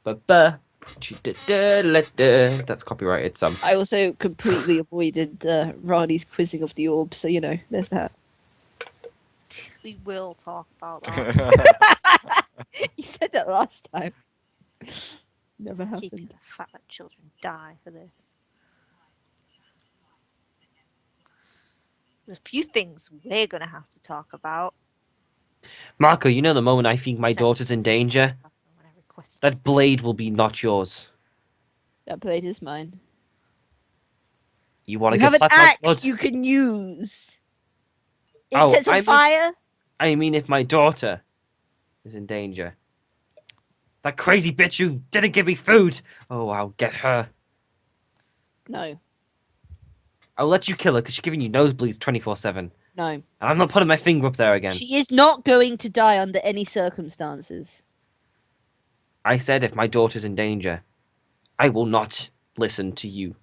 Ba-ba. That's copyrighted. Some. I also completely avoided Rani's quizzing of the orb, so there's that. We will talk about that. You said that last time. Never Keeping happened. the fact that children die for this. There's a few things we're gonna have to talk about. Marco, you know the moment I think my daughter's in danger, When I requested that this- blade will be not yours. That blade is mine. You want to You get have an past my axe blood? you can use. It Oh, sets on I mean- fire. I mean, if my daughter is in danger. That crazy bitch who didn't give me food. Oh, I'll get her. No, I'll let you kill her because she's giving you nosebleeds 24/7. no. And I'm not putting my finger up there again. She is not going to die under any circumstances. I said if my daughter's in danger, I will not listen to you.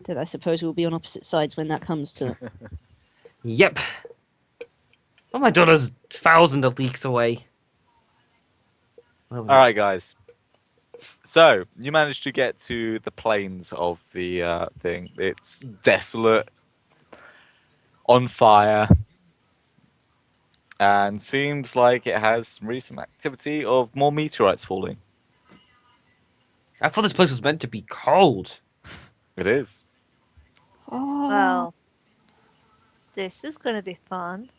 Then I suppose we'll be on opposite sides when that comes to it. Yep. Well, my daughter's thousands of leagues away. All right, guys. So you managed to get to the plains of the thing. It's desolate, on fire, and seems like it has some recent activity of more meteorites falling. I thought this place was meant to be cold. It is. Oh, Well, this is gonna be fun.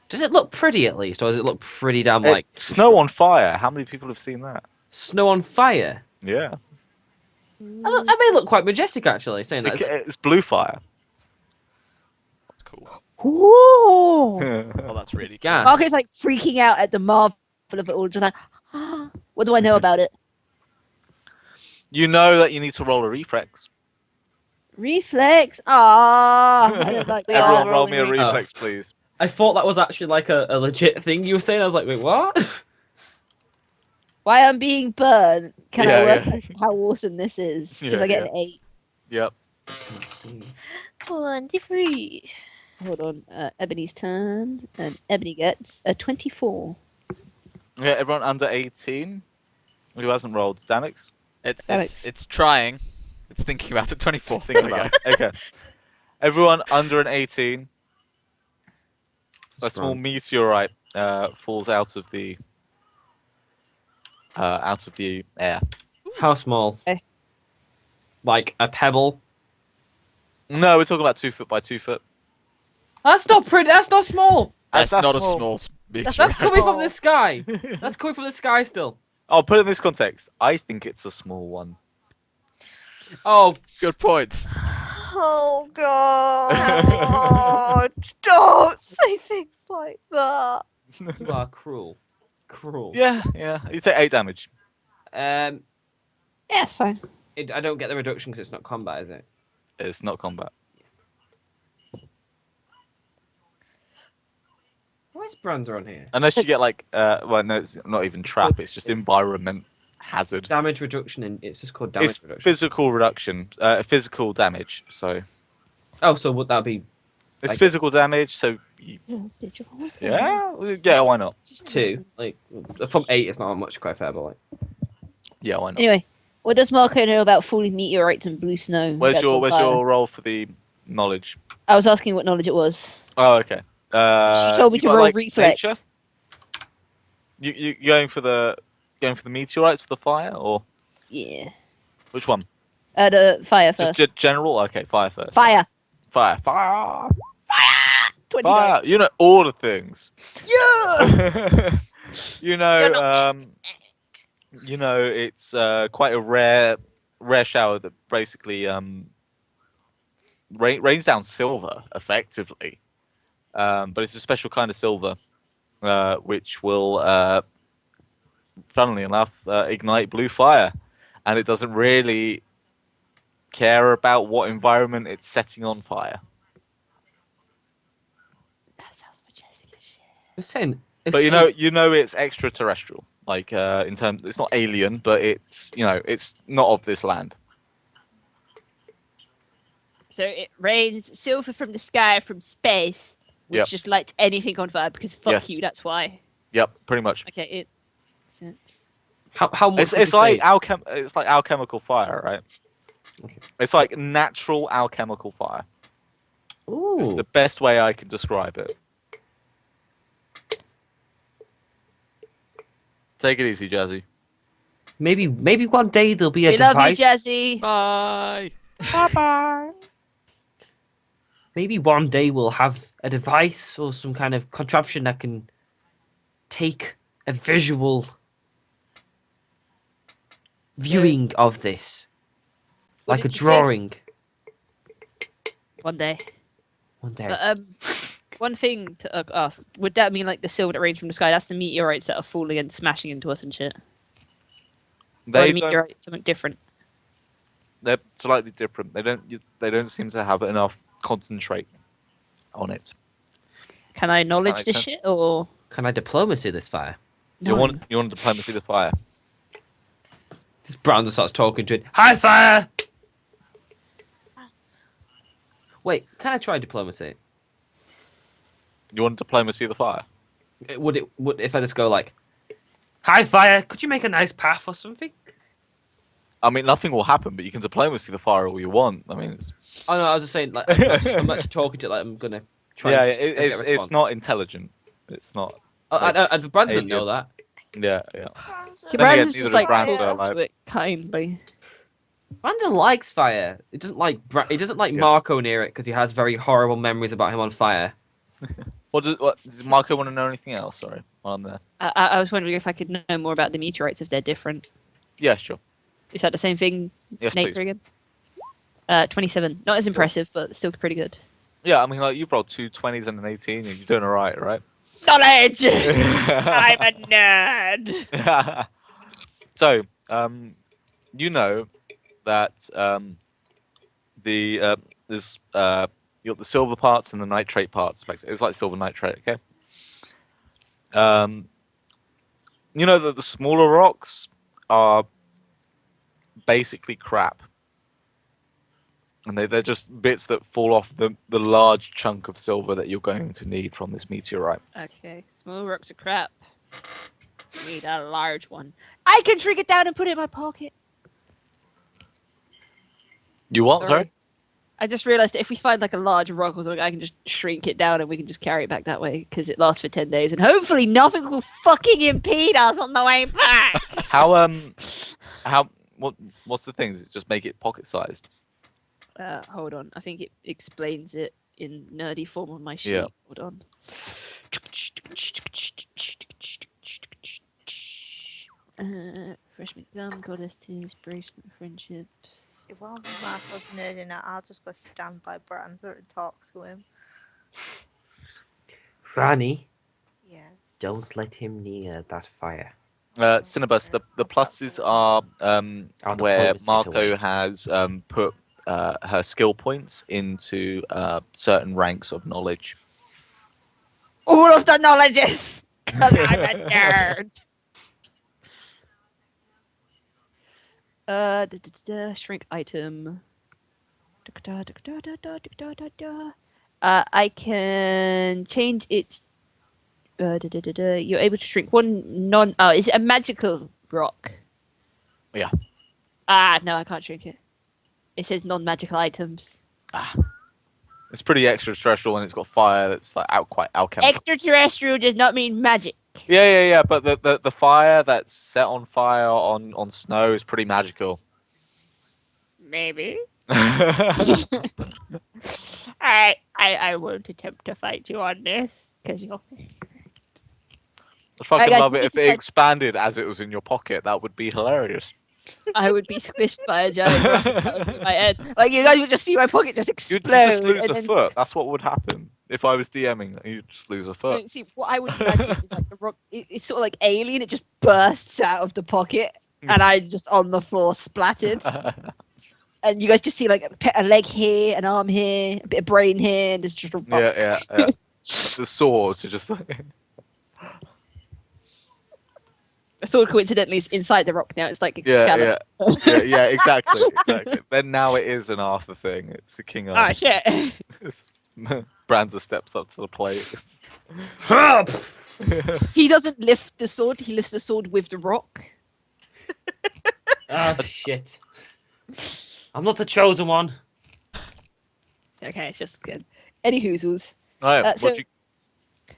Does it look pretty at least, or does it look pretty damn like Snow on fire. How many people have seen that? snow on fire? Yeah. I may look quite majestic actually, saying that. It's blue fire. That's cool. Whoa! Oh, that's really cool. Gas. Marco's like freaking out at the marvel of it all, just like, what do I know about it? You know that you need to roll a reflex. Reflex. Ah, I don't like We that. all Everyone roll me a rolling reflex, please. I thought that was actually like a legit thing you were saying. I was like, wait, what? Why I'm being burned? Can Yeah, I work yeah. out how awesome this is? Because Yeah, I get yeah. an 8. Yep. 23. Hold on. Ebony's turn, and Ebony gets a 24. Okay, everyone under 18 who hasn't rolled. Danix? It's trying. It's thinking about it. 24. Think There we about it. Okay. Everyone under an 18. A small Sprung. meteorite falls out of the air. How small? like a pebble. No, we're talking about 2 foot by 2 foot. That's not pretty. That's not small. That's That's not a small. small meteorite. That's coming from small. the sky. That's coming from the sky still. I'll put it in this context. I think it's a small one. Oh, Good point. Oh God! Don't say things like that. you are cruel. Cruel. Yeah. You take 8 damage. Um, Yeah, it's fine. I don't get the reduction because it's not combat, is it? It's not combat. Why is Branza on here? Unless you get like, well, no, it's not even trap. It's just environment hazard. It's damage reduction, and it's just called damage It's reduction. physical reduction, physical damage. So Oh, so would that be it's Like- physical damage. So yeah, why not? just 2? Like from 8, it's not much. Quite fair, but like. Yeah, why not? Anyway, what does Marco know about falling meteorites and blue snow? Where's That's your on Where's fire? your roll for the knowledge? I was asking what knowledge it was. Oh, okay. She told me you to got, roll like, reflex. nature? You going for the meteorites or the fire, or Yeah. which one? The fire first. Just general. Okay, fire first. Fire. Fire. 29. Fire. You know all the things. Yeah. you You're know, not it's quite a rare shower that basically rains down silver effectively, but it's a special kind of silver, which will, funnily enough, ignite blue fire, and it doesn't really care about what environment it's setting on fire. That sounds majestic as shit. It's saying. But you know it's extraterrestrial. Like in terms, it's not alien, but it's it's not of this land. So it rains silver from the sky from space, which Yep. just lights anything on fire because fuck Yes. you, that's why. Yep, pretty much. Okay, it makes sense. How much? It's like it's like alchemical fire, right? Okay. It's like natural alchemical fire. It's Ooh. the best way I can describe it. Take it easy, Jazzy. Maybe one day there'll be a We love you, device. Jazzy. Bye. Maybe one day we'll have a device or some kind of contraption that can take a visual viewing of this, What like a did you say? drawing. One day. One day. But one thing to ask: would that mean like the silver that rains from the sky? That's the meteorites that are falling and smashing into us and shit. Or They the don't. meteorite something different. They're slightly different. They don't seem to have enough concentrate on it. Can I knowledge makes this sense. shit or? Can I diplomacy this fire? You No. want to diplomacy the fire. This Brandon starts talking to it. Hi, fire! Wait, can I try diplomacy? You want diplomacy the fire. Would if I just go like, "Hi, fire! Could you make a nice path or something?" I mean, nothing will happen, but you can diplomacy the fire all you want. I mean, it's, Oh no, I was just saying like I'm actually talking to it like I'm gonna try. yeah, and get a it's response. not intelligent. It's not. Oh, Brandon doesn't know alien. that. Yeah. He Then Brandon's again, just neither like does Brandon, talk like- to it kindly. Brandon likes fire. He doesn't like he doesn't like Yeah. Marco near it because he has very horrible memories about him on fire. What does Marco want to know anything else? Sorry, while I'm there. I was wondering if I could know more about the meteorites if they're different. Yeah, sure. Is that the same thing, Yes, Nate please. again? 27. Not as impressive, but still pretty good. Yeah, I mean, like you've rolled 2 20s and an 18, and you're doing all right, right? Knowledge! I'm a nerd! So, you know that there's you got the silver parts and the nitrate parts. It's like silver nitrate, okay? You know that the smaller rocks are basically crap, and they're just bits that fall off the large chunk of silver that you're going to need from this meteorite. Okay, small rocks are crap. Need a large one. I can shrink it down and put it in my pocket. You what? Sorry? I just realized that if we find like a large rock or something, I can just shrink it down and we can just carry it back that way because it lasts for 10 days and hopefully nothing will fucking impede us on the way back. How what's the thing? Does it just make it pocket sized? Hold on. I think it explains it in nerdy form on my sheet. Yeah. Hold on. Freshman gum, goddess tears, bracelet, friendship. If one of Marco's nerding out, I'll just go stand by Branza and talk to him. Rani, Yes. don't let him near that fire. Cinnabus, the pluses are I'll where deploy the sit away. Marco has put her skill points into certain ranks of knowledge. All of the knowledges! Because I'm a nerd! Shrink item. I can change its. You're able to shrink one non. Oh, is it a magical rock? Yeah. No, I can't shrink it. It says non-magical items. It's pretty extraterrestrial and it's got fire that's like quite alchemical. Extraterrestrial does not mean magic. Yeah. But the fire that's set on fire on snow is pretty magical. Maybe. I won't attempt to fight you on this because you're. I'd fucking guys, love we it need if to it head- expanded as it was in your pocket. That would be hilarious. I would be squished by a giant rock that was in my head. Like you guys would just see my pocket just You'd explode. just lose and a then, foot. That's what would happen if I was DMing. You'd just lose a foot. No, see, what I would imagine is like the rock. It's sort of like alien. It just bursts out of the pocket, and I'm just on the floor splattered. And you guys just see like a leg here, an arm here, a bit of brain here, and there's just a rock. Yeah. The swords are just like. The sword coincidentally is inside the rock now. It's like Yeah, exactly. Then now it is an Arthur thing. It's a King Oh Arthur. shit! Branza steps up to the plate. He doesn't lift the sword. He lifts the sword with the rock. Oh shit! I'm not the chosen one. Okay, it's just good. Any hoozles. Alright, So-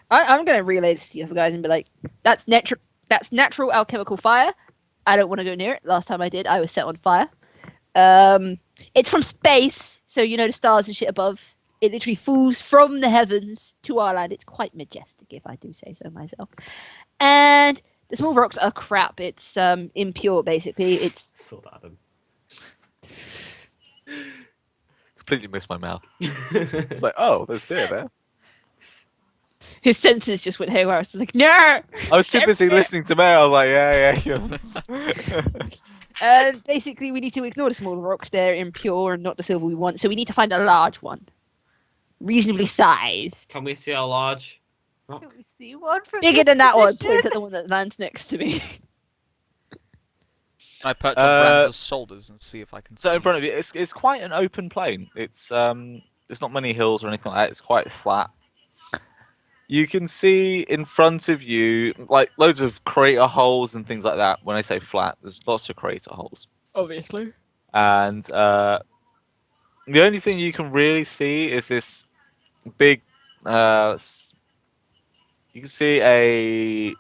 I'm going to relay this to the other guys and be like, that's natural alchemical fire. I don't want to go near it. Last time I did, I was set on fire. It's from space, so you know the stars and shit above. It literally falls from the heavens to our land. It's quite majestic, if I do say so myself. And the small rocks are crap. It's impure, basically. It's Saw that, Adam. completely missed my mouth. It's like, oh, there's beer there. his senses just went haywire. It's like, no. I was too busy listening to me. I was like, yeah. And basically, we need to ignore the smaller rocks. They're impure and not the silver we want. So we need to find a large one, reasonably sized, Can we see how large? Rock? Can we see one from bigger this than that one. position? Point at the one that lands next to me. I perch on Bran's shoulders and see if I can So see. in front of you, it's quite an open plain. It's there's not many hills or anything like that. It's quite flat. You can see in front of you like loads of crater holes and things like that. When I say flat, there's lots of crater holes. Obviously. And the only thing you can really see is this big. You can see a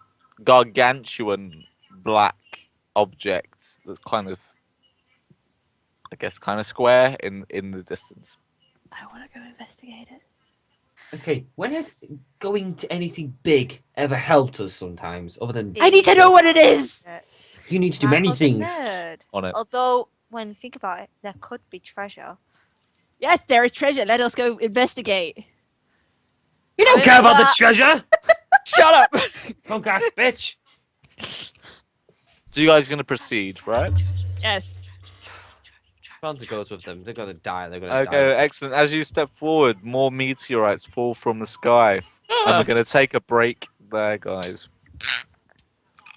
gargantuan black object that's kind of, I guess, kind of square in the distance. I want to go investigate it. Okay, when has going to anything big ever helped us sometimes, other than I need to know what it is. you need to do many Michael's a things? nerd. On it. Although, when you think about it, there could be treasure. Yes, there is treasure. Let us go investigate. You don't care about the treasure! Shut up. Punk ass bitch! So you guys are going to proceed, right? Yes. Franza goes with them. They're gonna die. They're gonna Okay, die. excellent. As you step forward, more meteorites fall from the sky. And we're going to take a break there, guys.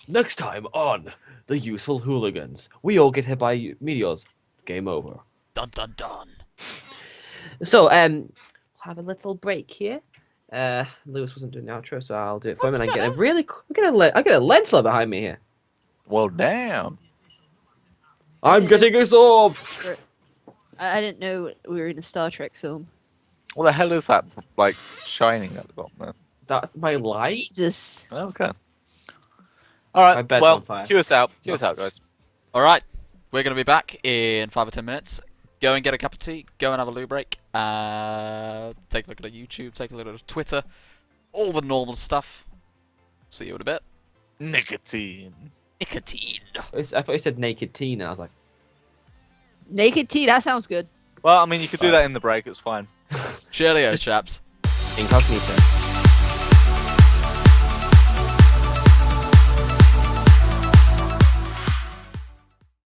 Next time on The Useful Hooligans, we all get hit by meteors. Game over. Dun dun dun. So, we'll have a little break here. Lewis wasn't doing the outro, so I'll do it for him. And I get a really, I get a lens flare behind me here. Well, damn. I'm getting a sword. I didn't know we were in a Star Trek film. What the hell is that, like, shining at the bottom there? That's my light. Jesus. Okay. All right. My bed's Well, on fire. cue us out. Cue us out, guys. All right. We're going to be back in 5 or 10 minutes. Go and get a cup of tea. Go and have a loo break. Take a look at our YouTube. Take a look at our Twitter. All the normal stuff. See you in a bit. Nicotine. Nicotine. I thought you said naked teen, and I was like, Naked tea, that sounds good. Well, I mean, you could do that in the break. It's fine. Cheerio, chaps. incognito.